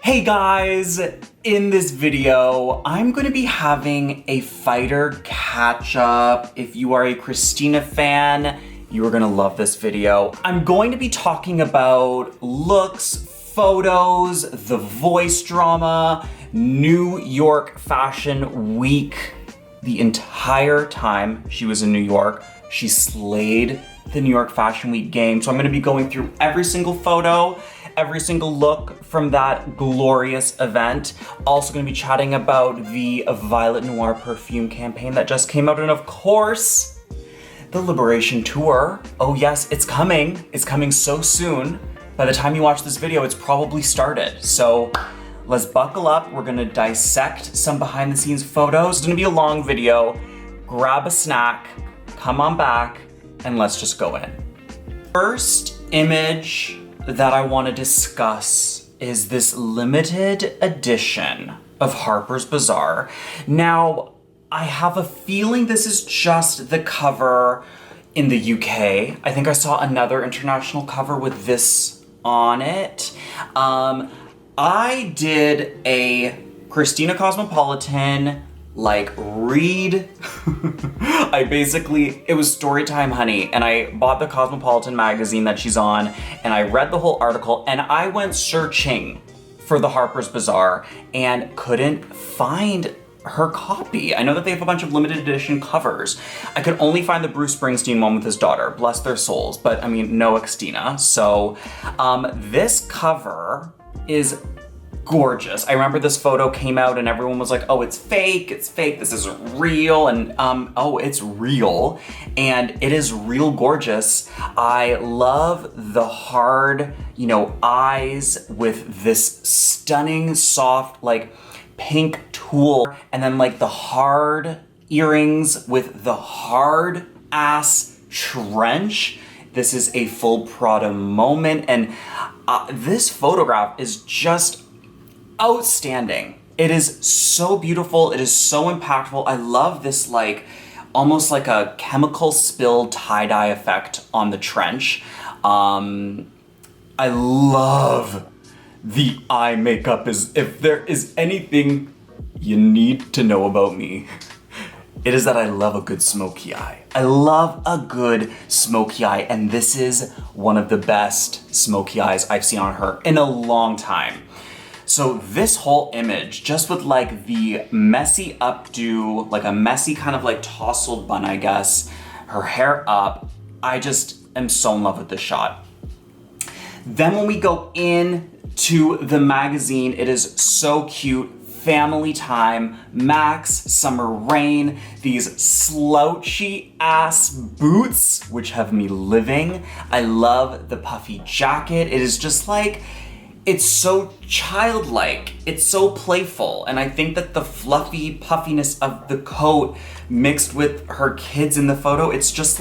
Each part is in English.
Hey guys, in this video, I'm going to be having a fighter catch up. If you are a Christina fan, you are going to love this video. I'm going to be talking about looks, photos, the voice drama, New York Fashion Week. The entire time she was in New York, she slayed the New York Fashion Week game. So I'm going to be going through every single photo, every single look from that glorious event. Also gonna be chatting about the Violet Noir perfume campaign that just came out, and of course, the Liberation Tour. Oh yes, it's coming. It's coming so soon. By the time you watch this video, it's probably started. So let's buckle up. We're gonna dissect some behind the scenes photos. It's gonna be a long video. Grab a snack, come on back, and let's just go in. First image that I want to discuss is this limited edition of Harper's Bazaar. Now, I have a feeling this is just the cover in the UK. I think I saw another international cover with this on it. I did a Christina Cosmopolitan read. It was story time, honey, and I bought the Cosmopolitan magazine that she's on, and I read the whole article, and I went searching for the Harper's Bazaar and couldn't find her copy. I know that they have a bunch of limited edition covers. I could only find the Bruce Springsteen one with his daughter, bless their souls, but I mean, no Christina. So this cover is gorgeous. I remember this photo came out and everyone was like, oh, it's fake, this isn't real, and oh, it's real, and it is real gorgeous. I love the hard, eyes with this stunning, soft, pink tulle, and then the hard earrings with the hard ass trench. This is a full Prada moment, and this photograph is just outstanding. It is so beautiful. It is so impactful. I love this almost like a chemical spill tie-dye effect on the trench. I love the eye makeup. If there is anything you need to know about me, it is that I love a good smoky eye. I love a good smoky eye, and this is one of the best smoky eyes I've seen on her in a long time. So this whole image, just with the messy updo, a messy kind of tousled bun, I guess, her hair up, I just am so in love with this shot. Then when we go into the magazine, it is so cute. Family time, Max, summer rain, these slouchy ass boots, which have me living. I love the puffy jacket. It is just it's so childlike, it's so playful, and I think that the fluffy puffiness of the coat mixed with her kids in the photo, it's just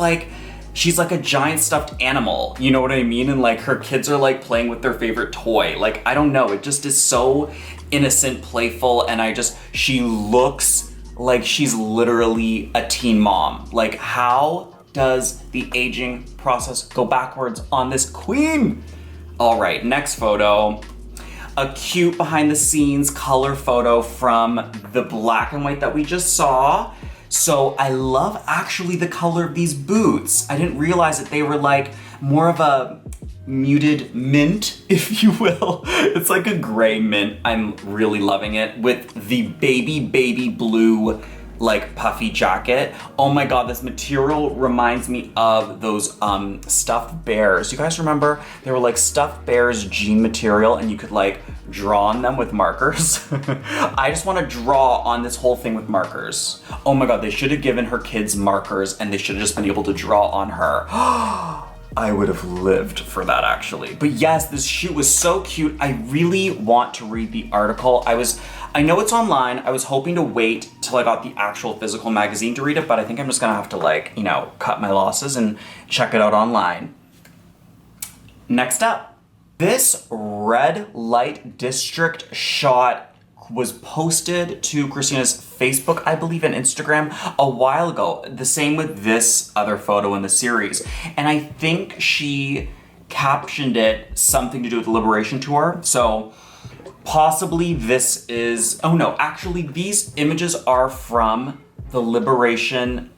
she's a giant stuffed animal, you know what I mean? And her kids are playing with their favorite toy. I don't know, it just is so innocent, playful, and she looks like she's literally a teen mom. How does the aging process go backwards on this queen? All right, next photo. A cute behind the scenes color photo from the black and white that we just saw. So I love actually the color of these boots. I didn't realize that they were more of a muted mint, if you will. It's a gray mint. I'm really loving it with the baby blue puffy jacket. Oh my god, this material reminds me of those stuffed bears. You guys remember? They were stuffed bears jean material, and you could draw on them with markers. I just want to draw on this whole thing with markers. Oh my god, they should have given her kids markers and they should have just been able to draw on her. I would have lived for that, actually. But yes, this shoot was so cute. I really want to read the article. I know it's online. I was hoping to wait till I got the actual physical magazine to read it, but I think I'm just gonna have to cut my losses and check it out online. Next up, this red light district shot was posted to Christina's Facebook, I believe, and Instagram a while ago. The same with this other photo in the series. And I think she captioned it something to do with the Liberation Tour. So Possibly this is, oh no, actually these images are from the Liberation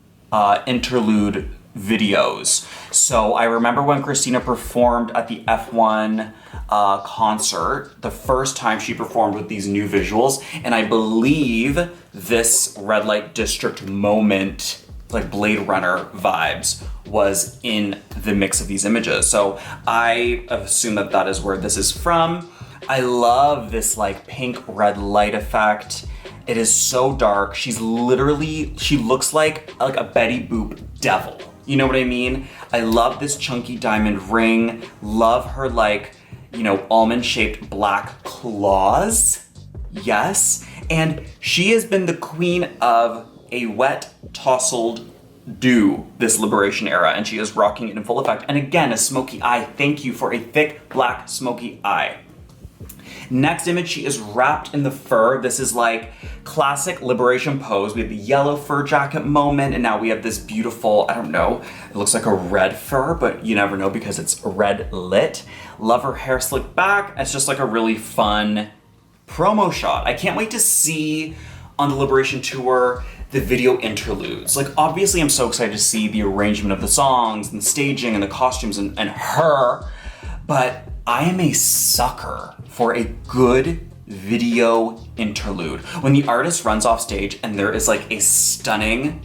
interlude videos. So I remember when Christina performed at the F1 concert, the first time she performed with these new visuals, and I believe this red light district moment, like Blade Runner vibes, was in the mix of these images. So I assume that that is where this is from. I love this like pink red light effect. It is so dark. She's literally, she looks like a Betty Boop devil. You know what I mean? I love this chunky diamond ring. Love her like, you know, almond-shaped black claws. Yes. And she has been the queen of a wet, tousled do this Liberation era, and she is rocking it in full effect. And again, a smoky eye. Thank you for a thick, black, smoky eye. Next image, she is wrapped in the fur. This is like classic Liberation pose. We have the yellow fur jacket moment, and now we have this beautiful, I don't know, it looks like a red fur, but you never know because it's red lit. Love her hair slicked back. It's just like a really fun promo shot. I can't wait to see on the Liberation tour the video interludes. Like obviously I'm so excited to see the arrangement of the songs and the staging and the costumes and her, but I am a sucker for a good video interlude. When the artist runs off stage and there is like a stunning,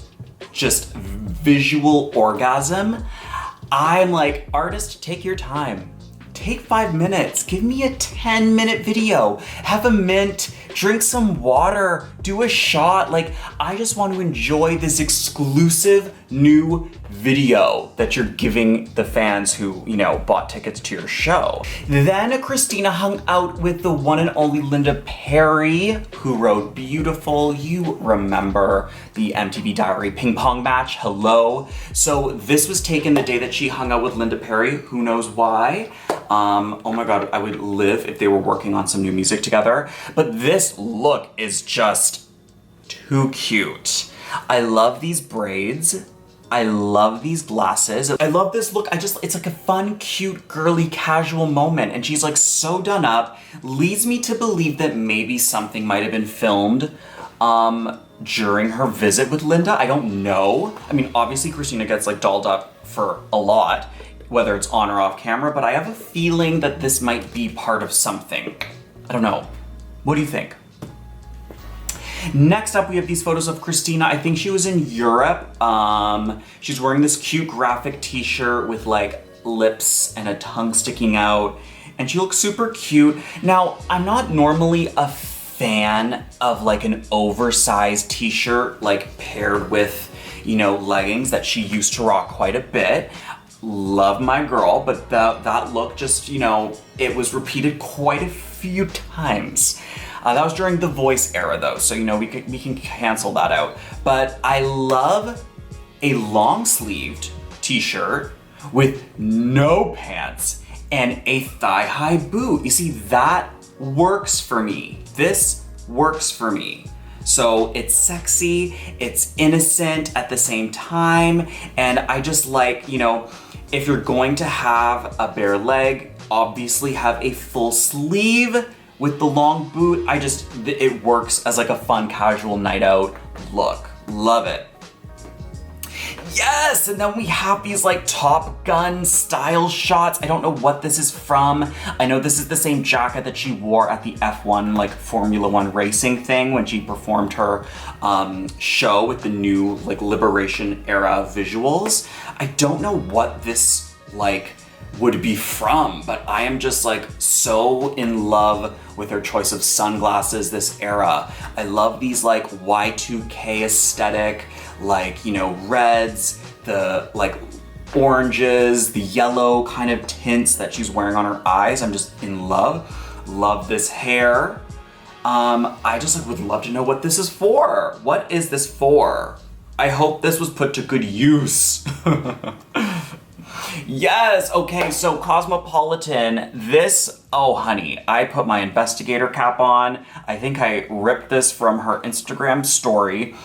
just visual orgasm, I'm like, artist, take your time. Take 5 minutes, give me a 10-minute video. Have a mint, drink some water, do a shot. Like, I just want to enjoy this exclusive new video that you're giving the fans who, you know, bought tickets to your show. Then Christina hung out with the one and only Linda Perry, who wrote Beautiful. You remember the MTV Diary ping pong match, hello. So this was taken the day that she hung out with Linda Perry, who knows why. Oh my God, I would live if they were working on some new music together. But this look is just too cute. I love these braids. I love these glasses. I love this look. It's like a fun, cute, girly, casual moment. And she's like so done up, leads me to believe that maybe something might have been filmed during her visit with Linda. I don't know. I mean, obviously Christina gets like dolled up for a lot, whether it's on or off camera, but I have a feeling that this might be part of something. I don't know. What do you think? Next up, we have these photos of Christina. I think she was in Europe. She's wearing this cute graphic t-shirt with like lips and a tongue sticking out, and she looks super cute. Now, I'm not normally a fan of like an oversized t-shirt like paired with, you know, leggings that she used to rock quite a bit. Love my girl, but that look just, you know, it was repeated quite a few times. That was during the Voice era though, so you know, we can cancel that out. But I love a long-sleeved t-shirt with no pants and a thigh-high boot. You see, that works for me. This works for me. So it's sexy, it's innocent at the same time, and I just like, you know, if you're going to have a bare leg, obviously have a full sleeve with the long boot. It works as like a fun casual night out look. Love it. Yes, and then we have these like Top Gun style shots. I don't know what this is from. I know this is the same jacket that she wore at the F1 like Formula One racing thing when she performed her show with the new like Liberation era visuals. I don't know what this like would be from, but I am just like so in love with her choice of sunglasses this era. I love these like Y2K aesthetic, like, you know, reds, the like oranges, the yellow kind of tints that she's wearing on her eyes. I'm just in love. Love this hair. I just like would love to know what this is for. What is this for? I hope this was put to good use. Yes, okay, so Cosmopolitan, this, oh honey, I put my investigator cap on. I think I ripped this from her Instagram story.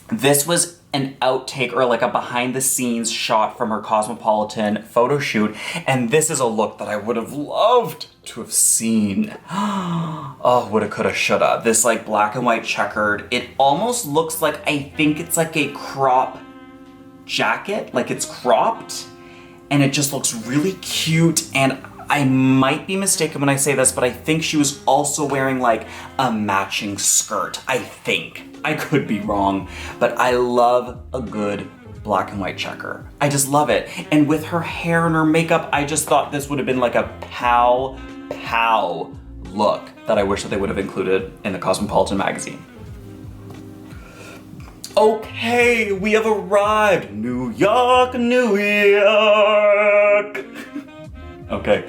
This was an outtake or like a behind the scenes shot from her Cosmopolitan photo shoot. And this is a look that I would have loved to have seen. Oh, woulda, coulda, shoulda. This like black and white checkered. It almost looks like, I think it's like a crop jacket, like it's cropped, and it just looks really cute. And I might be mistaken when I say this, but I think she was also wearing like a matching skirt. I think. I could be wrong, but I love a good black and white checker. I just love it. And with her hair and her makeup, I just thought this would have been like a pow look that I wish that they would have included in the Cosmopolitan magazine. Okay, we have arrived. New York, New York. Okay,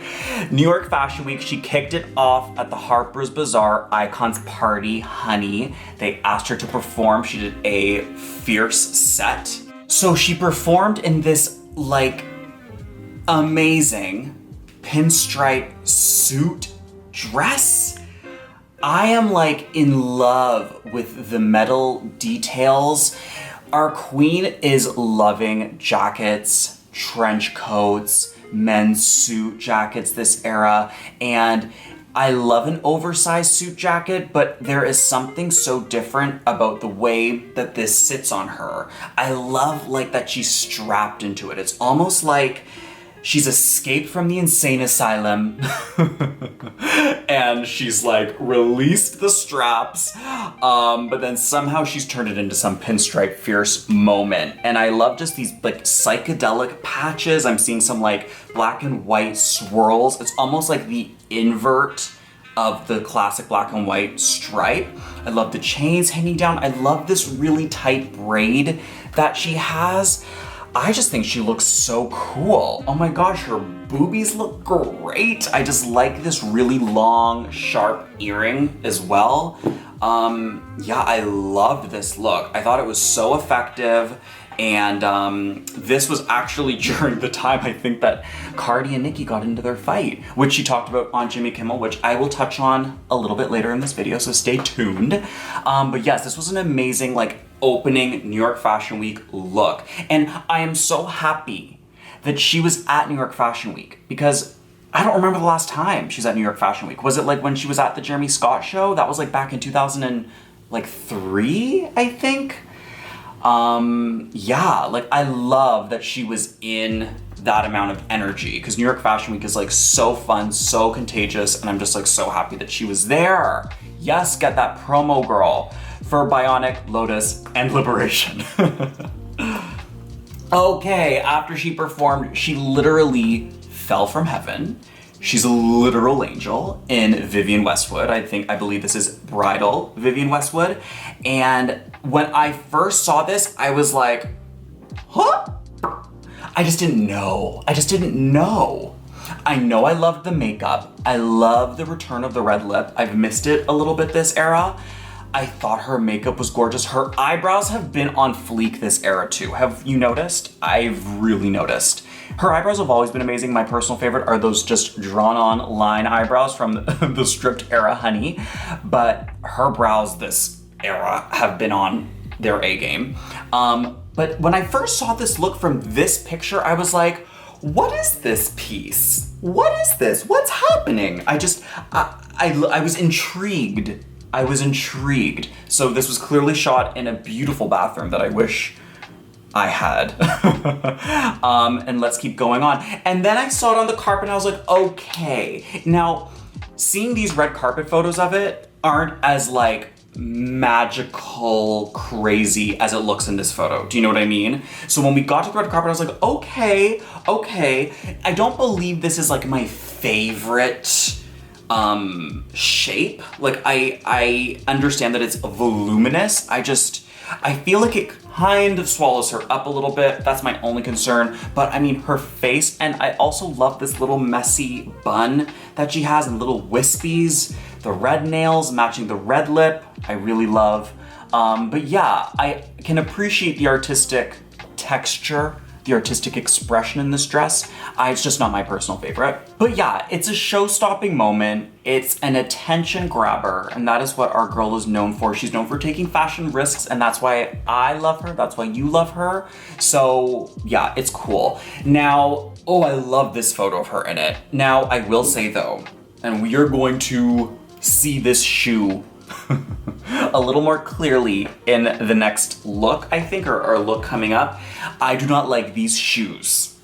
New York Fashion Week, she kicked it off at the Harper's Bazaar Icons Party, honey. They asked her to perform. She did a fierce set. So she performed in this like amazing pinstripe suit dress. I am like in love with the metal details. Our queen is loving jackets, trench coats, men's suit jackets this era, and I love an oversized suit jacket, but there is something so different about the way that this sits on her. I love like that she's strapped into it. It's almost like she's escaped from the insane asylum and she's like released the straps, but then somehow she's turned it into some pinstripe fierce moment. And I love just these like psychedelic patches. I'm seeing some like black and white swirls. It's almost like the invert of the classic black and white stripe. I love the chains hanging down. I love this really tight braid that she has. I just think she looks so cool. Oh my gosh, her boobies look great. I just like this really long, sharp earring as well. Yeah, I loved this look. I thought it was so effective. And this was actually during the time I think that Cardi and Nicki got into their fight, which she talked about on Jimmy Kimmel, which I will touch on a little bit later in this video, so stay tuned. But yes, this was an amazing like opening New York Fashion Week look. And I am so happy that she was at New York Fashion Week because I don't remember the last time she's at New York Fashion Week. Was it like when she was at the Jeremy Scott show? That was like back in 2003, I think. Yeah, like I love that she was in that amount of energy because New York Fashion Week is like so fun, so contagious, and I'm just like so happy that she was there. Yes, get that promo, girl, for Bionic, Lotus, and Liberation. Okay, after she performed, she literally fell from heaven. She's a literal angel in Vivienne Westwood. I believe this is bridal Vivienne Westwood. And when I first saw this, I was like, huh? I just didn't know. I know I loved the makeup. I love the return of the red lip. I've missed it a little bit this era. I thought her makeup was gorgeous. Her eyebrows have been on fleek this era too. Have you noticed? I've really noticed. Her eyebrows have always been amazing. My personal favorite are those just drawn on line eyebrows from the stripped era, honey. But her brows this era have been on their A game. But when I first saw this look from this picture, I was like, what is this piece? What is this? What's happening? I was intrigued. So this was clearly shot in a beautiful bathroom that I wish I had. And let's keep going on. And then I saw it on the carpet and I was like, okay. Now, seeing these red carpet photos of it aren't as like magical, crazy as it looks in this photo. Do you know what I mean? So when we got to the red carpet, I was like, okay. I don't believe this is like my favorite shape. Like I understand that it's voluminous. I feel like it kind of swallows her up a little bit. That's my only concern. But I mean, her face, and I also love this little messy bun that she has and little wispies. The red nails matching the red lip, I really love. But yeah, I can appreciate the artistic texture, the artistic expression in this dress. It's just not my personal favorite. But yeah, it's a show-stopping moment. It's an attention grabber, and that is what our girl is known for. She's known for taking fashion risks, and that's why I love her. That's why you love her. So yeah, it's cool. Now, oh, I love this photo of her in it. Now, I will say though, and we are going to see this shoe a little more clearly in the next look, I think, or look coming up. I do not like these shoes.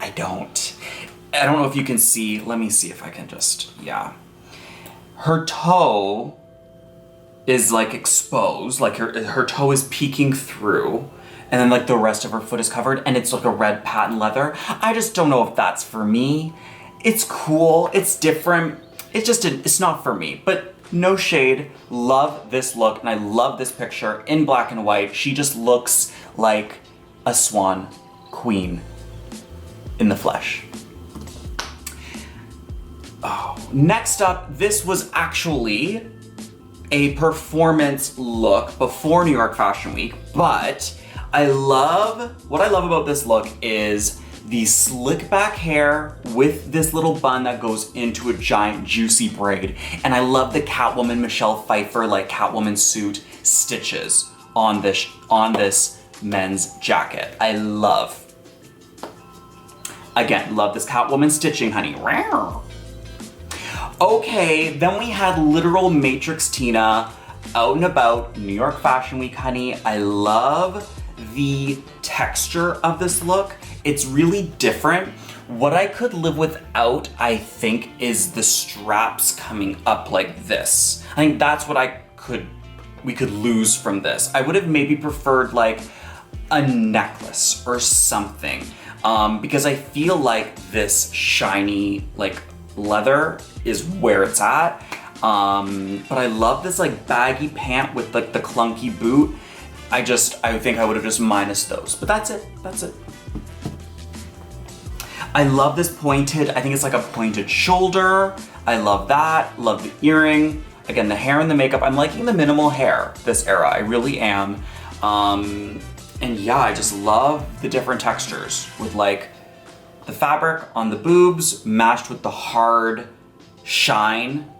I don't know if you can see. Let me see if I can just, yeah. Her toe is like exposed, like her toe is peeking through, and then like the rest of her foot is covered, and it's like a red patent leather. I just don't know if that's for me. It's cool, it's different. It's not for me, but no shade. Love this look, and I love this picture in black and white. She just looks like a swan queen in the flesh. Oh, next up, this was actually a performance look before New York Fashion Week, but what I love about this look is the slick back hair with this little bun that goes into a giant juicy braid. And I love the Catwoman Michelle Pfeiffer, like Catwoman suit stitches on this men's jacket. Again, love this Catwoman stitching, honey. Okay, then we had literal Matrix Tina out and about, New York Fashion Week, honey. I love the texture of this look. It's really different. What I could live without, I think, is the straps coming up like this. I think that's what we could lose from this. I would have maybe preferred like a necklace or something, because I feel like this shiny like leather is where it's at. But I love this like baggy pant with like the clunky boot. I think I would have just minus those, but that's it. I love this pointed, I think it's like a pointed shoulder. I love that, love the earring. Again, the hair and the makeup. I'm liking the minimal hair this era, I really am. And yeah, I just love the different textures with like the fabric on the boobs matched with the hard shine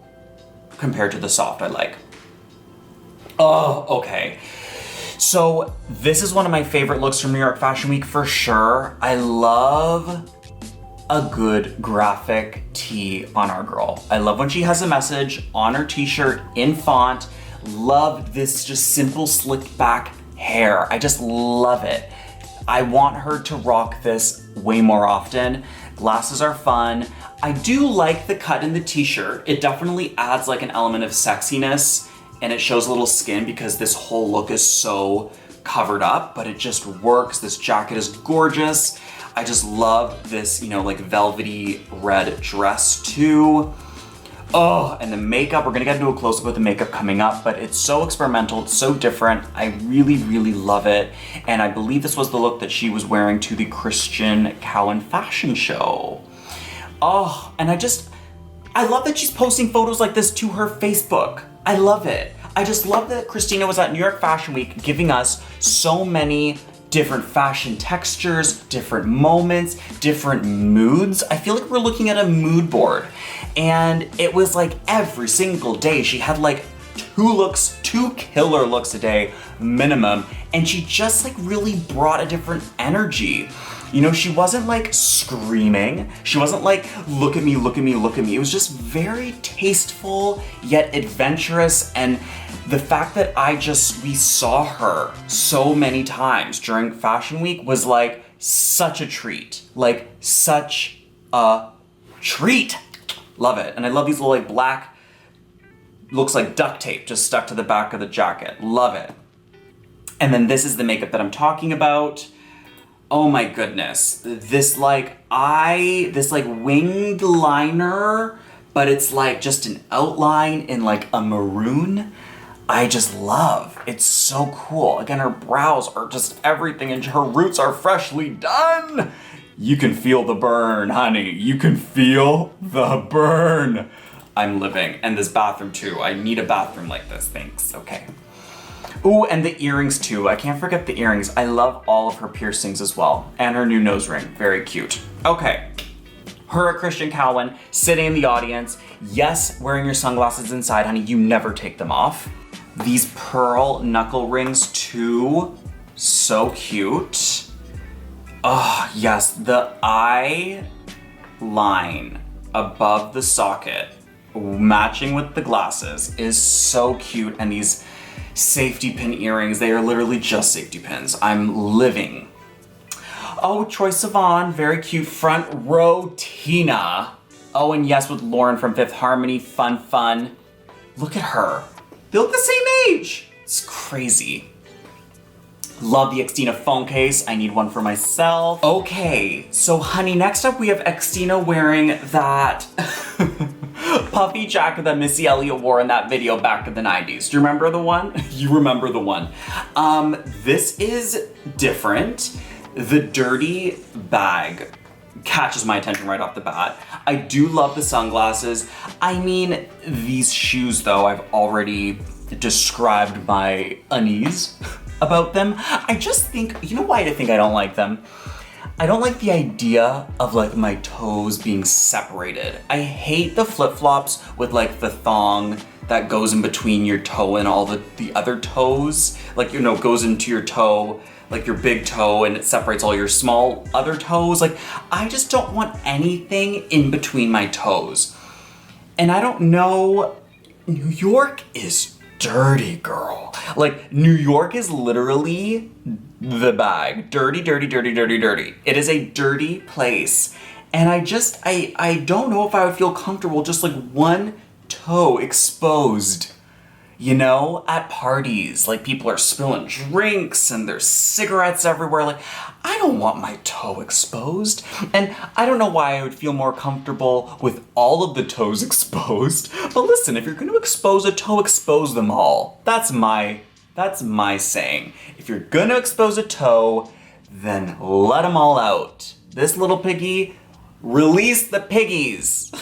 compared to the soft I like. Oh, okay. So this is one of my favorite looks from New York Fashion Week for sure. I love a good graphic tee on our girl. I love when she has a message on her t-shirt in font. Love this just simple slicked back hair. I just love it. I want her to rock this way more often. Glasses are fun. I do like the cut in the t-shirt. It definitely adds like an element of sexiness, and it shows a little skin because this whole look is so covered up, but it just works. This jacket is gorgeous. I just love this, like velvety red dress too. Oh, and the makeup, we're gonna get into a close-up with the makeup coming up, but it's so experimental, it's so different. I really, really love it. And I believe this was the look that she was wearing to the Christian Cowan fashion show. Oh, and I love that she's posting photos like this to her Facebook. I love it. I just love that Christina was at New York Fashion Week giving us so many different fashion textures, different moments, different moods. I feel like we're looking at a mood board. And it was like every single day she had like two killer looks a day minimum. And she just like really brought a different energy. She wasn't like screaming. She wasn't like, look at me, look at me, look at me. It was just very tasteful, yet adventurous. And the fact that we saw her so many times during Fashion Week was like such a treat. Like such a treat. Love it. And I love these little like black, looks like duct tape just stuck to the back of the jacket. Love it. And then this is the makeup that I'm talking about. Oh my goodness. This winged liner, but it's like just an outline in like a maroon. I just love. It's so cool. Again, her brows are just everything, and her roots are freshly done. You can feel the burn, honey. You can feel the burn. I'm living. And this bathroom too. I need a bathroom like this, thanks. Okay. Ooh, and the earrings too. I can't forget the earrings. I love all of her piercings as well. And her new nose ring, very cute. Okay, her at Christian Cowan, sitting in the audience. Yes, wearing your sunglasses inside, honey, you never take them off. These pearl knuckle rings too, so cute. Oh, yes, the eye line above the socket, matching with the glasses, is so cute. And these safety pin earrings, they are literally just safety pins. I'm living. Oh, Troye Sivan, very cute. Front row Tina. Oh, and yes, with Lauren from Fifth Harmony, fun. Look at her. They look the same age. It's crazy. Love the Xtina phone case. I need one for myself. Okay, so honey, next up we have Xtina wearing that puffy jacket that Missy Elliott wore in that video back in the 90s. Do you remember the one? You remember the one. This is different. The dirty bag catches my attention right off the bat. I do love the sunglasses. I mean, these shoes though, I've already described my unease about them. I just think, you know why I think I don't like them? I don't like the idea of like my toes being separated. I hate the flip-flops with like the thong that goes in between your toe and all the other toes. Like, you know, goes into your toe, like your big toe, and it separates all your small other toes. Like, I just don't want anything in between my toes. And I don't know, New York is dirty, girl. Like, New York is literally the bag. Dirty. It is a dirty place. And I don't know if I would feel comfortable just like one toe exposed. You know, at parties, like people are spilling drinks and there's cigarettes everywhere. Like, I don't want my toe exposed. And I don't know why I would feel more comfortable with all of the toes exposed. But listen, if you're gonna expose a toe, expose them all. That's my saying. If you're gonna expose a toe, then let them all out. This little piggy, release the piggies.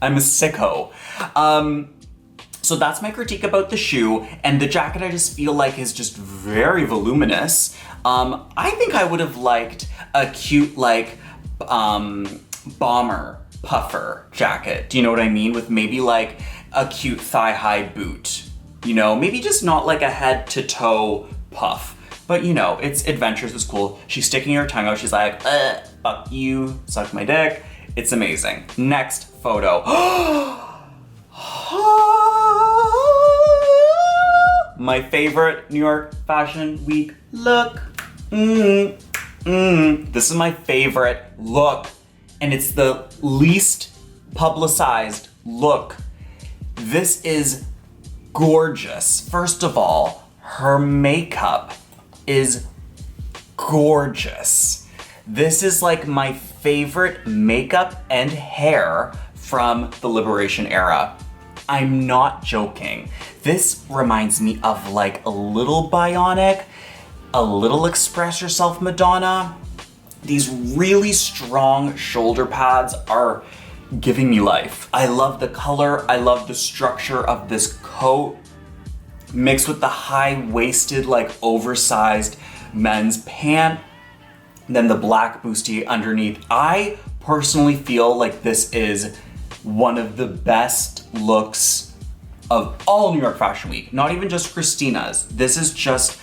I'm a sicko. So that's my critique about the shoe, and the jacket I just feel like is just very voluminous. I think I would have liked a cute like bomber puffer jacket. Do you know what I mean? With maybe like a cute thigh-high boot. You know, maybe just not like a head to toe puff. But you know, it's adventurous, it's cool. She's sticking her tongue out, she's like, fuck you, suck my dick. It's amazing. Next photo. My favorite New York Fashion Week look. This is my favorite look, and it's the least publicized look. This is gorgeous. First of all, her makeup is gorgeous. This is like my favorite makeup and hair from the Liberation era. I'm not joking. This reminds me of like a little Bionic, a little Express Yourself Madonna. These really strong shoulder pads are giving me life. I love the color, I love the structure of this coat, mixed with the high-waisted, like oversized men's pant, and then the black bustier underneath. I personally feel like this is one of the best looks of all New York Fashion Week, not even just Christina's. This is just,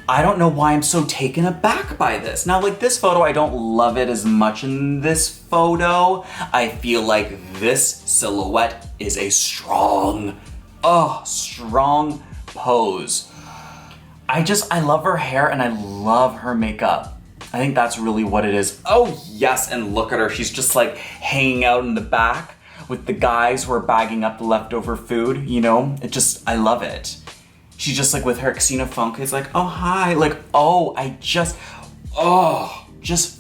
I don't know why I'm so taken aback by this. Now, like this photo, I don't love it as much in this photo. I feel like this silhouette is a strong pose. I love her hair and I love her makeup. I think that's really what it is. Oh yes, and look at her. She's just like hanging out in the back with the guys who are bagging up the leftover food, you know? I love it. She's just like with her Xtina Funk, it's like, oh hi, like, just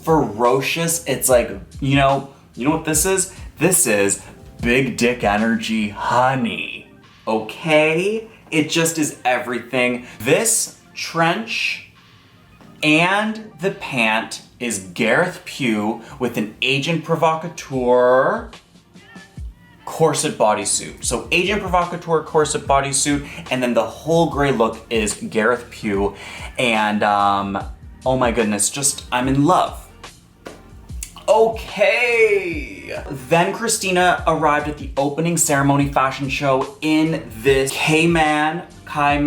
ferocious. It's like, you know what this is? This is big dick energy, honey, okay? It just is everything. This trench and the pant is Gareth Pugh with an Agent Provocateur corset bodysuit. So Agent Provocateur corset bodysuit, and then the whole gray look is Gareth Pugh. And oh my goodness, I'm in love. Okay. Then Christina arrived at the opening ceremony fashion show in this Kaiman, I'm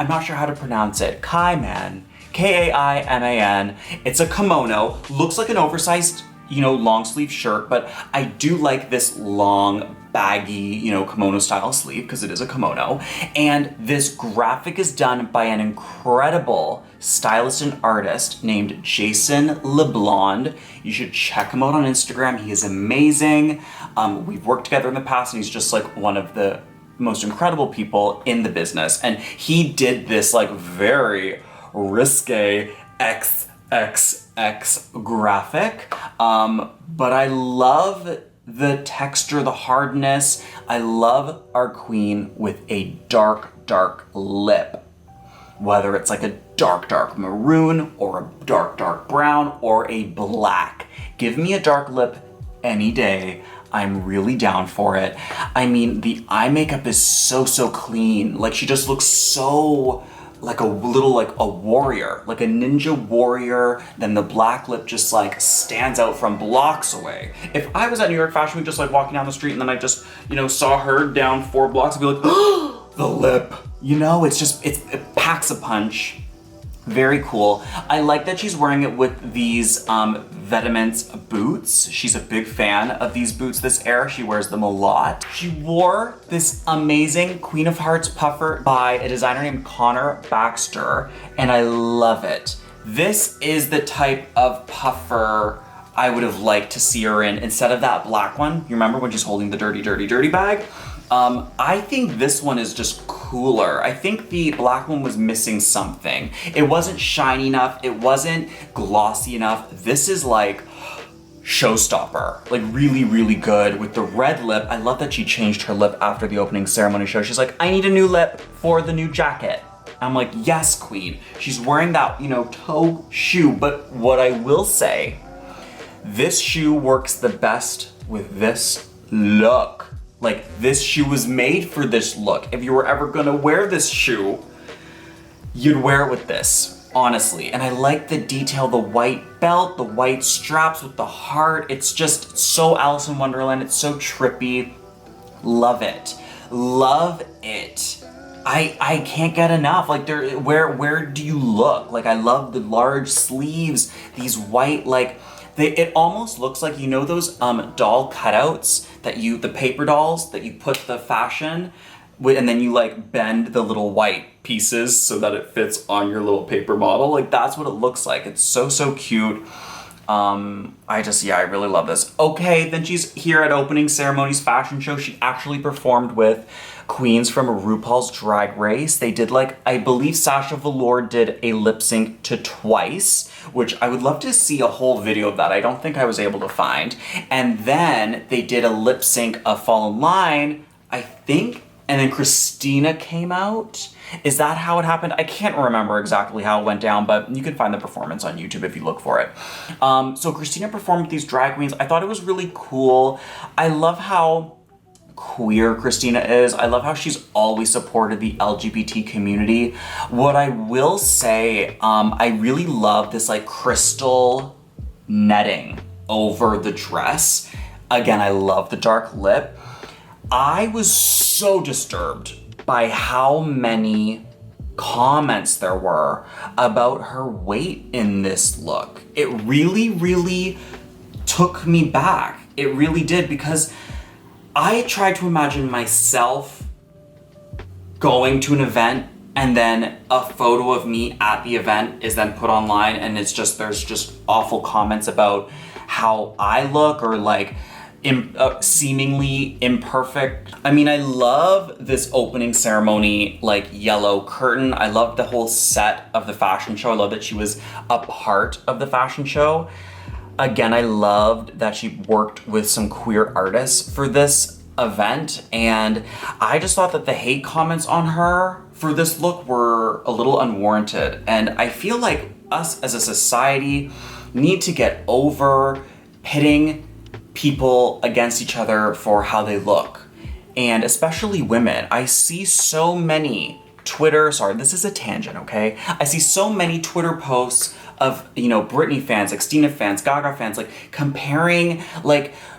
not sure how to pronounce it, Kaiman, Kaiman. It's a kimono, looks like an oversized long sleeve shirt, but I do like this long, baggy, kimono style sleeve because it is a kimono. And this graphic is done by an incredible stylist and artist named Jason LeBlond. You should check him out on Instagram. He is amazing. We've worked together in the past, and he's just like one of the most incredible people in the business. And he did this like very risque XXX graphic, but I love the texture, the hardness. I love our queen with a dark lip, whether it's like a dark maroon or a dark brown or a black. Give me a dark lip any day. I'm really down for it. I mean, the eye makeup is so clean. Like, she just looks so like a warrior, like a ninja warrior. Then the black lip just like stands out from blocks away. If I was at New York Fashion Week, just like walking down the street and then I just, saw her down 4 blocks, I'd be like, oh, the lip. It packs a punch. Very cool. I like that she's wearing it with these Vetements boots. She's a big fan of these boots this era. She wears them a lot. She wore this amazing Queen of Hearts puffer by a designer named Connor Baxter, and I love it. This is the type of puffer I would have liked to see her in instead of that black one. You remember when she's holding the dirty bag? I think this one is just cooler. I think the black one was missing something. It wasn't shiny enough. It wasn't glossy enough. This is like showstopper, like really good with the red lip. I love that she changed her lip after the opening ceremony show. She's like, I need a new lip for the new jacket. I'm like, yes, queen. She's wearing that, toe shoe. But what I will say, this shoe works the best with this look. Like, this shoe was made for this look. If you were ever gonna wear this shoe, you'd wear it with this, honestly. And I like the detail, the white belt, the white straps with the heart. It's just so Alice in Wonderland. It's so trippy. Love it. Love it. I can't get enough. Like, where do you look? Like, I love the large sleeves, these white, like, it almost looks like, those doll cutouts the paper dolls that you put the fashion with, and then you like bend the little white pieces so that it fits on your little paper model. Like, that's what it looks like. It's so cute. I really love this. Okay, then she's here at opening ceremonies fashion show. She actually performed with queens from RuPaul's Drag Race. They did I believe Sasha Velour did a lip sync to Twice, which I would love to see a whole video of that. I don't think I was able to find. And then they did a lip sync of Fall in Line, I think, and then Christina came out. Is that how it happened? I can't remember exactly how it went down, but you can find the performance on YouTube if you look for it. So Christina performed with these drag queens. I thought it was really cool. I love how queer Christina is. I love how she's always supported the LGBT community. What I will say, I really love this crystal netting over the dress. Again, I love the dark lip. I was so disturbed by how many comments there were about her weight in this look. It really took me back. It really did, because I tried to imagine myself going to an event and then a photo of me at the event is then put online, and there's just awful comments about how I look, or seemingly imperfect. I mean, I love this opening ceremony, yellow curtain. I love the whole set of the fashion show. I love that she was a part of the fashion show. Again, I loved that she worked with some queer artists for this event, and I just thought that the hate comments on her for this look were a little unwarranted. And I feel like us as a society need to get over pitting people against each other for how they look, and especially women. I see so many this is a tangent, okay? I see so many Twitter posts of, Britney fans, Stina fans, Gaga fans, comparing,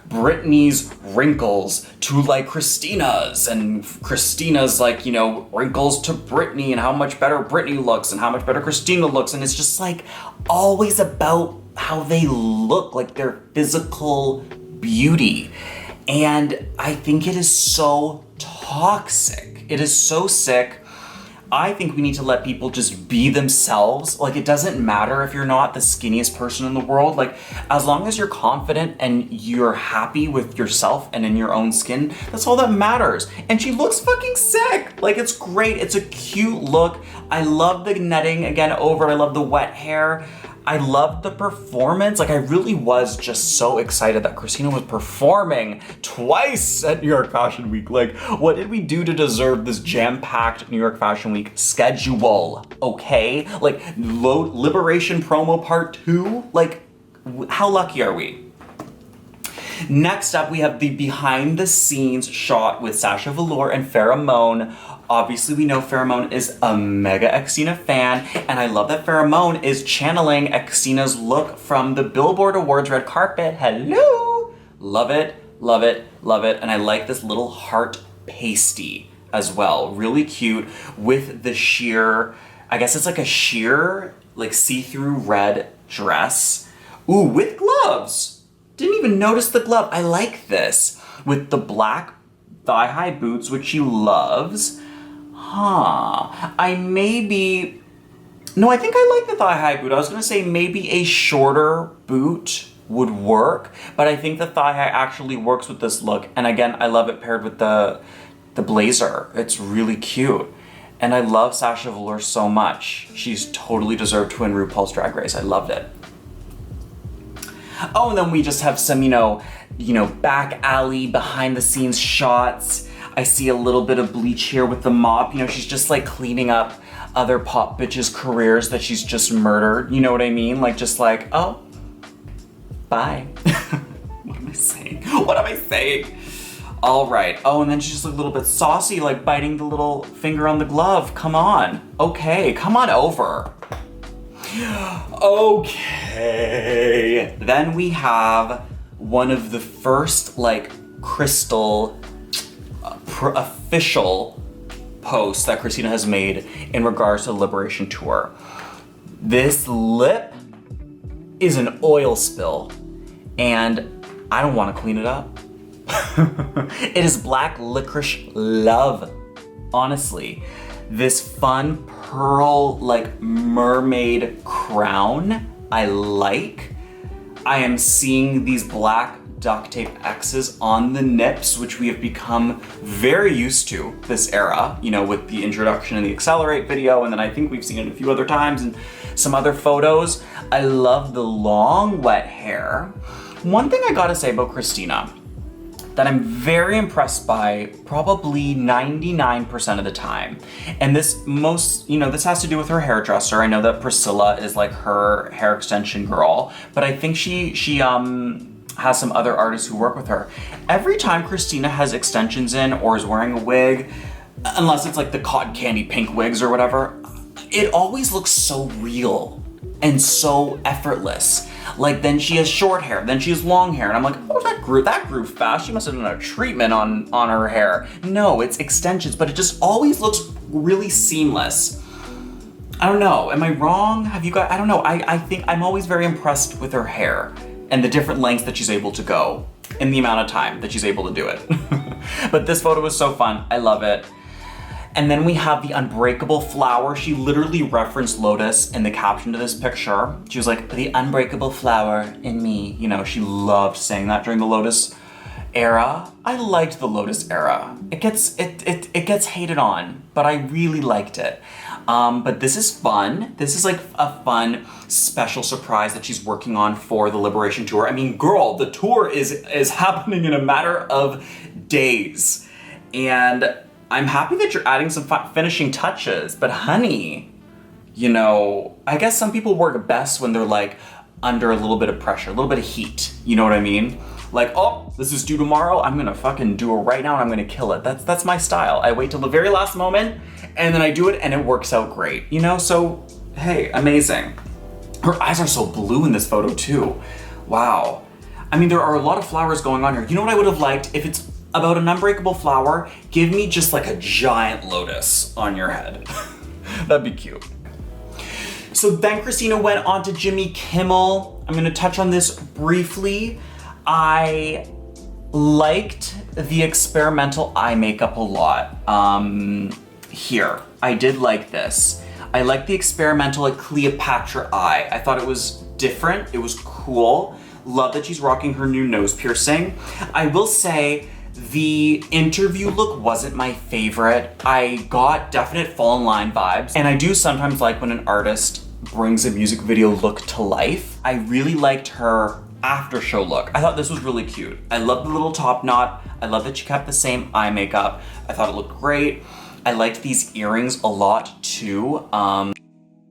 Britney's wrinkles to, Christina's, and Christina's, wrinkles to Britney, and how much better Britney looks, and how much better Christina looks, and it's just, always about how they look, like their physical beauty. And I think it is so toxic. It is so sick. I think we need to let people just be themselves. Like, it doesn't matter if you're not the skinniest person in the world. Like, as long as you're confident and you're happy with yourself and in your own skin, that's all that matters. And she looks fucking sick. Like, it's great. It's a cute look. I love the netting again over it. I love the wet hair. I loved the performance. Like, I really was just so excited that Christina was performing twice at New York Fashion Week. Like, what did we do to deserve this jam-packed New York Fashion Week schedule? Okay? Like, Liberation promo part 2? Like, how lucky are we? Next up, we have the behind the scenes shot with Sasha Velour and Pheromone. Obviously, we know Pheromone is a mega Xtina fan, and I love that Pheromone is channeling Xtina's look from the Billboard Awards red carpet. Hello! Love it, love it, love it. And I like this little heart pasty as well. Really cute with the sheer, I guess it's like a sheer, like see-through red dress. Ooh, with gloves. Didn't even notice the glove. I like this. With the black thigh-high boots, which she loves. I think I like the thigh-high boot. I was gonna say maybe a shorter boot would work, but I think the thigh-high actually works with this look. And again, I love it paired with the blazer. It's really cute. And I love Sasha Velour so much. She's totally deserved to win RuPaul's Drag Race. I loved it. Oh, and then we just have some, back alley, behind the scenes shots. I see a little bit of bleach here with the mop. She's just like cleaning up other pop bitches' careers that she's just murdered. You know what I mean? Like, just like, oh, bye. What am I saying? What am I saying? All right. Oh, and then she's just a little bit saucy, like biting the little finger on the glove. Come on. Okay, come on over. Okay. Then we have one of the first, like, crystal official posts that Christina has made in regards to the Liberation Tour. This lip is an oil spill, and I don't want to clean it up. It is Black Licorice Love, honestly. This fun pearl, like, mermaid crown, I like. I am seeing these black duct tape X's on the nips, which we have become very used to this era, with the introduction in the Accelerate video, and then I think we've seen it a few other times in some other photos. I love the long, wet hair. One thing I gotta say about Christina that I'm very impressed by probably 99% of the time. And this this has to do with her hairdresser. I know that Priscilla is like her hair extension girl, but I think she has some other artists who work with her. Every time Christina has extensions in or is wearing a wig, unless it's like the cotton candy pink wigs or whatever, it always looks so real and so effortless. Like, then she has short hair, then she has long hair, and I'm like, oh, that grew fast. She must have done a treatment on her hair. No, it's extensions, but it just always looks really seamless. I don't know, am I wrong? I don't know, I think I'm always very impressed with her hair and the different lengths that she's able to go in the amount of time that she's able to do it. But this photo was so fun, I love it. And then we have the Unbreakable Flower. She literally referenced Lotus in the caption to this picture. She was like, the unbreakable flower in me. She loved saying that during the Lotus era. I liked the Lotus era. It gets hated on, but I really liked it. But this is fun. This is like a fun special surprise that she's working on for the Liberation Tour. I mean, girl, the tour is happening in a matter of days. And I'm happy that you're adding some finishing touches, but honey, I guess some people work best when they're like under a little bit of pressure, a little bit of heat. You know what I mean? Like, oh, this is due tomorrow. I'm gonna fucking do it right now and I'm gonna kill it. That's my style. I wait till the very last moment and then I do it and it works out great. So, hey, amazing. Her eyes are so blue in this photo too. Wow. I mean, there are a lot of flowers going on here. You know what I would have liked? If it's about an unbreakable flower, give me just like a giant lotus on your head. That'd be cute. So then Christina went on to Jimmy Kimmel. I'm gonna touch on this briefly. I liked the experimental eye makeup a lot. Here, I did like this. I liked the experimental like Cleopatra eye. I thought it was different, it was cool. Love that she's rocking her new nose piercing. I will say, the interview look wasn't my favorite. I got definite Fall in Line vibes, and I do sometimes like when an artist brings a music video look to life. I really liked her after show look. I thought this was really cute. I love the little top knot. I love that she kept the same eye makeup. I thought it looked great. I liked these earrings a lot too.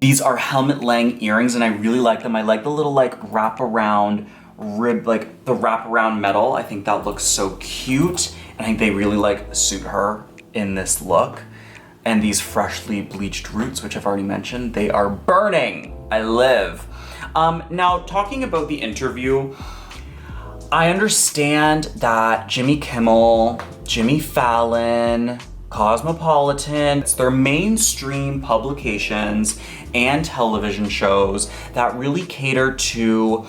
These are Helmut Lang earrings and I really like them. I like the little like wraparound rib, like the wraparound metal. I think that looks so cute. And I think they really like suit her in this look. And these freshly bleached roots, which I've already mentioned, they are burning. I live. Now, talking about the interview, I understand that Jimmy Kimmel, Jimmy Fallon, Cosmopolitan, it's their mainstream publications and television shows that really cater to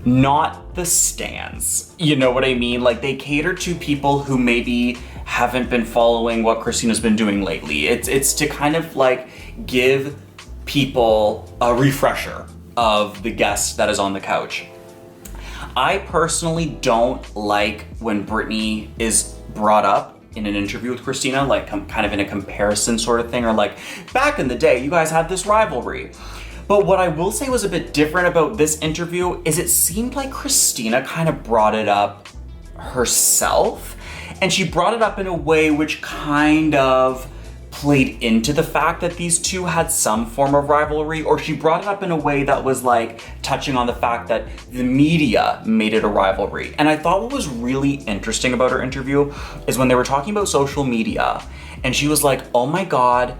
not the stans. You know what I mean? Like they cater to people who maybe haven't been following what Christina's been doing lately. It's to kind of like give people a refresher of the guest that is on the couch. I personally don't like when Britney is brought up in an interview with Christina, like kind of in a comparison sort of thing, or like, back in the day, you guys had this rivalry. But what I will say was a bit different about this interview is it seemed like Christina kind of brought it up herself, and she brought it up in a way which kind of played into the fact that these two had some form of rivalry, or she brought it up in a way that was like touching on the fact that the media made it a rivalry. And I thought what was really interesting about her interview is when they were talking about social media, and she was like, oh my God,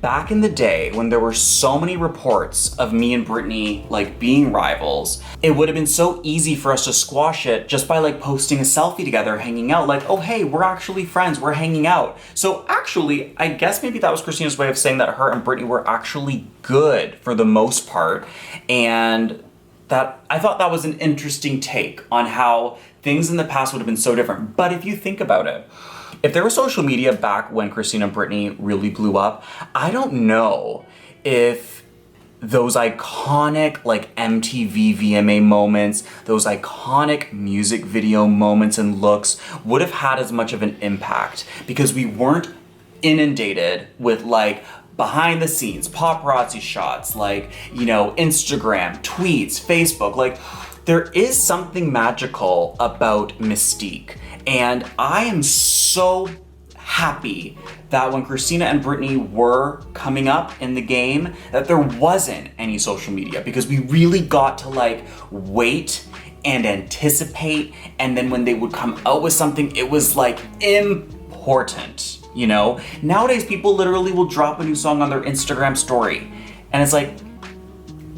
back in the day when there were so many reports of me and Britney like being rivals, it would have been so easy for us to squash it just by like posting a selfie together, hanging out, like, oh hey, we're actually friends, we're hanging out. So actually, I guess maybe that was Christina's way of saying that her and Britney were actually good for the most part. And that I thought that was an interesting take on how things in the past would have been so different. But if you think about it, if there was social media back when Christina and Britney really blew up, I don't know if those iconic like MTV VMA moments, those iconic music video moments and looks would have had as much of an impact, because we weren't inundated with like behind the scenes paparazzi shots, like, you know, Instagram, tweets, Facebook. Like, there is something magical about mystique. And I am so happy that when Christina and Britney were coming up in the game, that there wasn't any social media, because we really got to like wait and anticipate. And then when they would come out with something, it was like important, you know? Nowadays, people literally will drop a new song on their Instagram story, and it's like,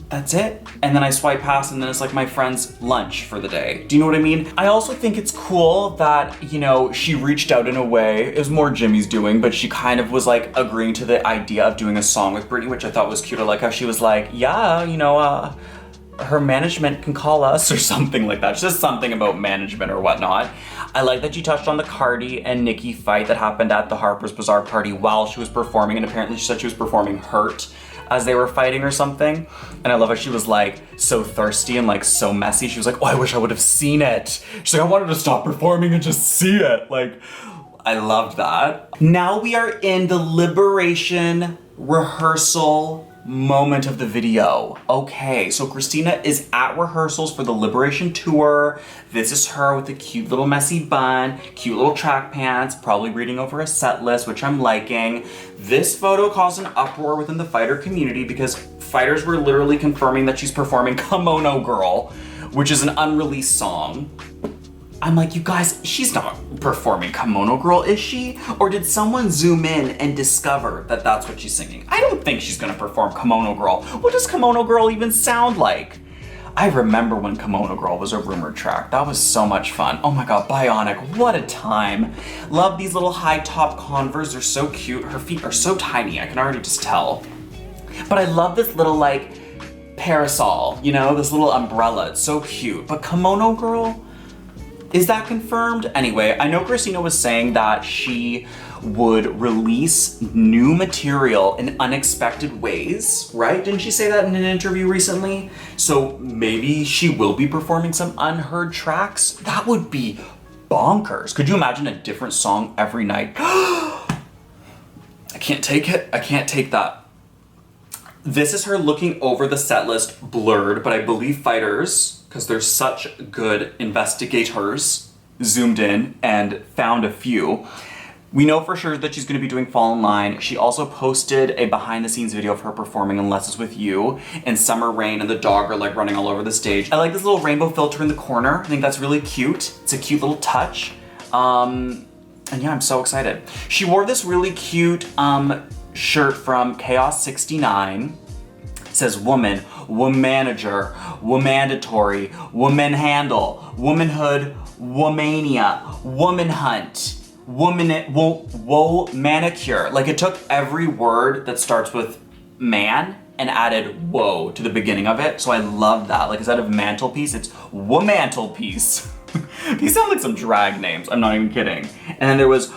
that's it. And then I swipe past, and then it's like my friend's lunch for the day. Do you know what I mean? I also think it's cool that, you know, she reached out in a way, it was more Jimmy's doing, but she kind of was like agreeing to the idea of doing a song with Britney, which I thought was cute. I like how she was like, yeah, you know, her management can call us or something like that. Just something about management or whatnot. I like that she touched on the Cardi and Nicki fight that happened at the Harper's Bazaar party while she was performing, and apparently she said she was performing Hurt as they were fighting or something. And I love how she was like so thirsty and like so messy. She was like, oh, I wish I would have seen it. She's like, I wanted to stop performing and just see it. Like, I loved that. Now we are in the liberation rehearsal moment of the video. Okay, so Christina is at rehearsals for the Liberation Tour. This is her with a cute little messy bun, cute little track pants, probably reading over a set list, which I'm liking. This photo caused an uproar within the fighter community because fighters were literally confirming that she's performing Kimono Girl, which is an unreleased song. I'm like, you guys, she's not performing Kimono Girl, is she? Or did someone zoom in and discover that that's what she's singing? I don't think she's gonna perform Kimono Girl. What does Kimono Girl even sound like? I remember when Kimono Girl was a rumored track. That was so much fun. Oh my God, Bionic, what a time. Love these little high top Converse, they're so cute. Her feet are so tiny, I can already just tell. But I love this little like parasol, you know, this little umbrella. It's so cute. But Kimono Girl, is that confirmed? Anyway, I know Christina was saying that she would release new material in unexpected ways, right? Didn't she say that in an interview recently? So maybe she will be performing some unheard tracks? That would be bonkers. Could you imagine a different song every night? I can't take it. I can't take that. This is her looking over the set list, blurred, but I believe Fighters, because they're such good investigators, zoomed in and found a few. We know for sure that she's going to be doing Fall in Line. She also posted a behind the scenes video of her performing Unless It's With You, and Summer Rain and the dog are like running all over the stage. I like this little rainbow filter in the corner. I think that's really cute. It's a cute little touch. And yeah, I'm so excited. She wore this really cute shirt from Chaos 69. It says woman, womanager, womandatory, woman handle, womanhood, womania, woman hunt, woe manicure. Like it took every word that starts with man and added woe to the beginning of it. So I love that. Like instead of mantelpiece, it's womantelpiece. These sound like some drag names, I'm not even kidding. And then there was,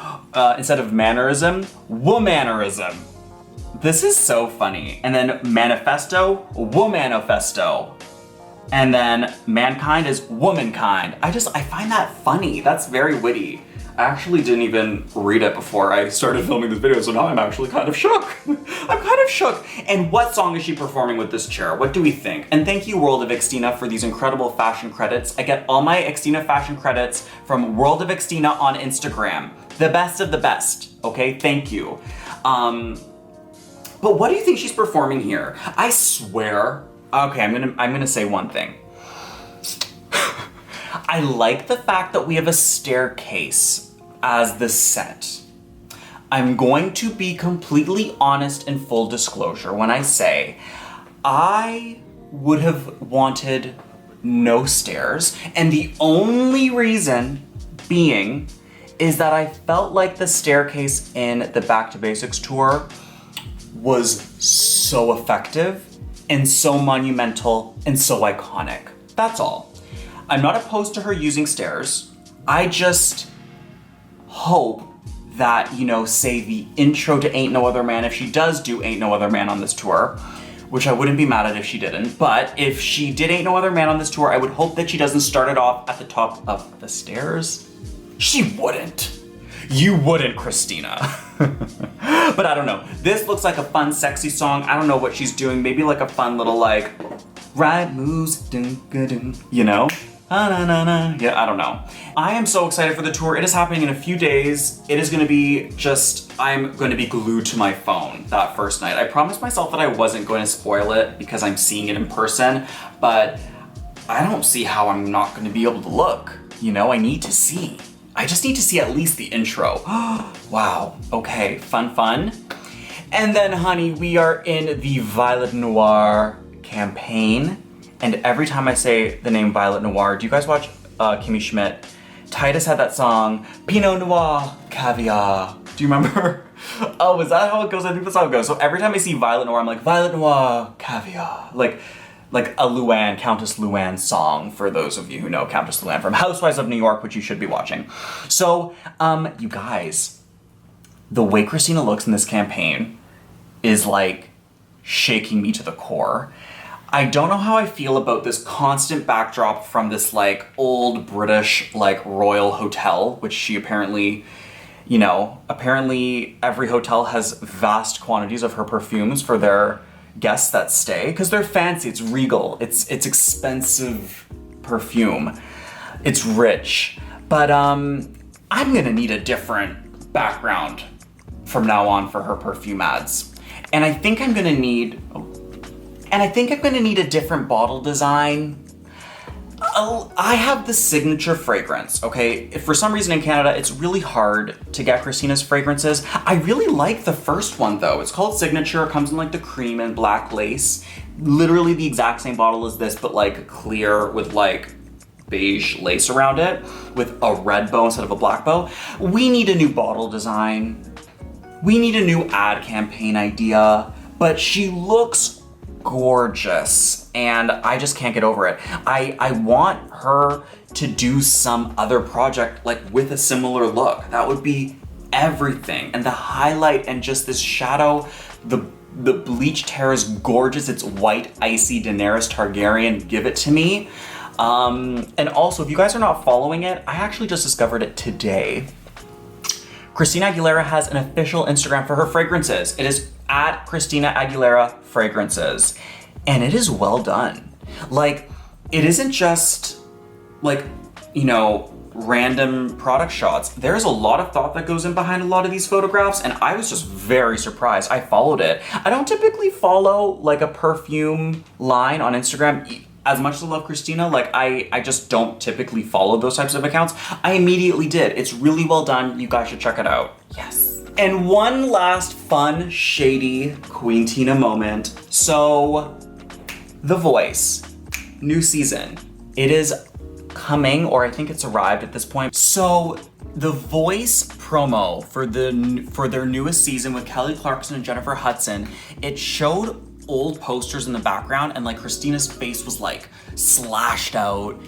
instead of mannerism, womannerism. This is so funny. And then manifesto, womanifesto. And then mankind is womankind. I find that funny. That's very witty. I actually didn't even read it before I started filming this video, so now I'm actually kind of shook. I'm kind of shook. And what song is she performing with this chair? What do we think? And thank you, World of Xtina, for these incredible fashion credits. I get all my Xtina fashion credits from World of Xtina on Instagram. The best of the best, okay? Thank you. But what do you think she's performing here? I swear, okay, I'm gonna say one thing. I like the fact that we have a staircase as the set. I'm going to be completely honest and full disclosure when I say I would have wanted no stairs, and the only reason being is that I felt like the staircase in the Back to Basics tour was so effective and so monumental and so iconic. That's all. I'm not opposed to her using stairs. I just hope that, you know, say the intro to Ain't No Other Man, if she does do Ain't No Other Man on this tour, which I wouldn't be mad at if she didn't, but if she did Ain't No Other Man on this tour, I would hope that she doesn't start it off at the top of the stairs. She wouldn't. You wouldn't, Christina. But I don't know. This looks like a fun, sexy song. I don't know what she's doing. Maybe like a fun little like, right moves, dun, you know? Yeah, I don't know. I am so excited for the tour. It is happening in a few days. It is gonna be just, I'm gonna be glued to my phone that first night. I promised myself that I wasn't going to spoil it because I'm seeing it in person, but I don't see how I'm not gonna be able to look. You know, I need to see. I just need to see at least the intro. Wow, okay, fun. And then, honey, we are in the Violet Noir campaign. And every time I say the name Violet Noir, do you guys watch Kimmy Schmidt? Titus had that song, Pinot Noir, Caviar. Do you remember? Oh, is that how it goes? I think that's how it goes. So every time I see Violet Noir, I'm like, Violet Noir, Caviar. Like a Luann, Countess Luann song, for those of you who know Countess Luann from Housewives of New York, which you should be watching. So, you guys, the way Christina looks in this campaign is like shaking me to the core. I don't know how I feel about this constant backdrop from this like old British like royal hotel, which she apparently, you know, apparently every hotel has vast quantities of her perfumes for their guests that stay, because they're fancy, it's regal, it's expensive perfume, it's rich. But I'm gonna need a different background from now on for her perfume ads. And I think I'm gonna need a different bottle design. I have the signature fragrance, okay? If for some reason in Canada, it's really hard to get Christina's fragrances. I really like the first one though. It's called Signature, it comes in like the cream and black lace. Literally the exact same bottle as this, but like clear with like beige lace around it with a red bow instead of a black bow. We need a new bottle design. We need a new ad campaign idea, but she looks gorgeous, and I just can't get over it. I want her to do some other project like with a similar look. That would be everything. And the highlight and just this shadow, the bleached hair is gorgeous. It's white, icy Daenerys Targaryen. Give it to me. And also, if you guys are not following it, I actually just discovered it today. Christina Aguilera has an official Instagram for her fragrances. It is at Christina Aguilera Fragrances. And it is well done. Like, it isn't just like, you know, random product shots. There's a lot of thought that goes in behind a lot of these photographs, and I was just very surprised. I followed it. I don't typically follow like a perfume line on Instagram. As much as I love Christina, like I just don't typically follow those types of accounts. I immediately did. It's really well done. You guys should check it out. Yes. And one last fun, shady Queen Tina moment. So, The Voice, new season. It is coming, or I think it's arrived at this point. So The Voice promo for their newest season with Kelly Clarkson and Jennifer Hudson, it showed old posters in the background, and like Christina's face was like slashed out.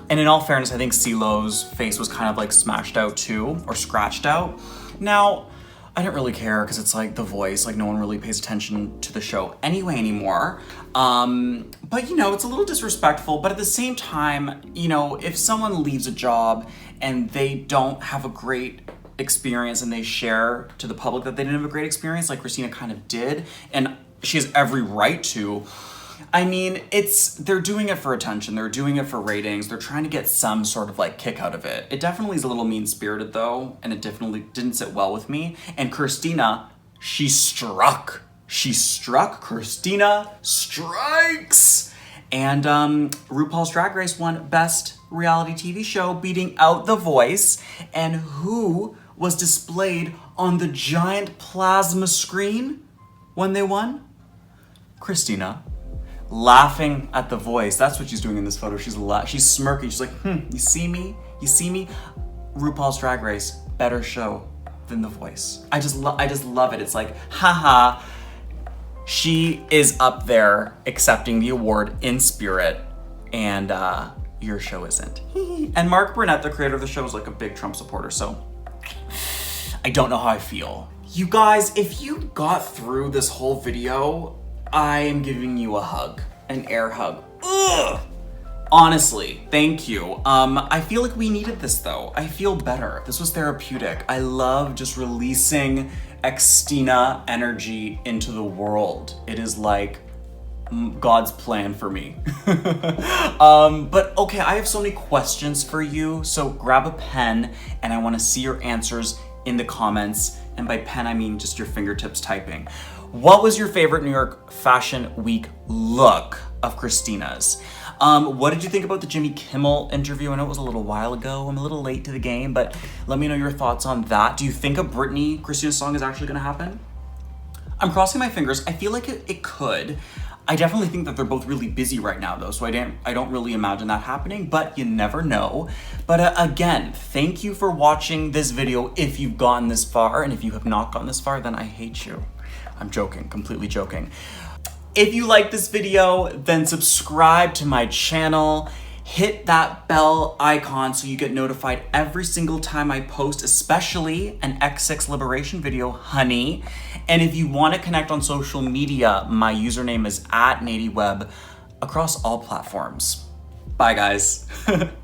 And in all fairness, I think CeeLo's face was kind of like smashed out too, or scratched out. Now, I didn't really care because it's like The Voice, like no one really pays attention to the show anyway anymore. But you know, it's a little disrespectful, but at the same time, you know, if someone leaves a job and they don't have a great experience and they share to the public that they didn't have a great experience, like Christina kind of did, and she has every right to, I mean, they're doing it for attention, they're doing it for ratings, they're trying to get some sort of like kick out of it. It definitely is a little mean-spirited though, and it definitely didn't sit well with me. And Christina, she struck. Christina strikes! And RuPaul's Drag Race won Best Reality TV Show, beating out The Voice. And who was displayed on the giant plasma screen when they won? Christina. Laughing at The Voice. That's what she's doing in this photo. She's smirking. She's like, you see me? You see me? RuPaul's Drag Race, better show than The Voice. I just love it. It's like, haha. She is up there accepting the award in spirit, and your show isn't. And Mark Burnett, the creator of the show, is like a big Trump supporter, so I don't know how I feel. You guys, if you got through this whole video, I am giving you a hug, an air hug. Ugh! Honestly, thank you. I feel like we needed this though. I feel better. This was therapeutic. I love just releasing Xtina energy into the world. It is like God's plan for me. But okay, I have so many questions for you. So grab a pen and I want to see your answers in the comments. And by pen, I mean just your fingertips typing. What was your favorite New York Fashion Week look of Christina's? What did you think about the Jimmy Kimmel interview? I know it was a little while ago. I'm a little late to the game, but let me know your thoughts on that. Do you think a Britney Christina song is actually gonna happen? I'm crossing my fingers. I feel like it could. I definitely think that they're both really busy right now though, so I don't really imagine that happening, but you never know. But again, thank you for watching this video if you've gotten this far, and if you have not gotten this far, then I hate you. I'm joking, completely joking. If you like this video, then subscribe to my channel. Hit that bell icon so you get notified every single time I post, especially an X6 Liberation video, honey. And if you want to connect on social media, my username is @NadyWeb across all platforms. Bye, guys.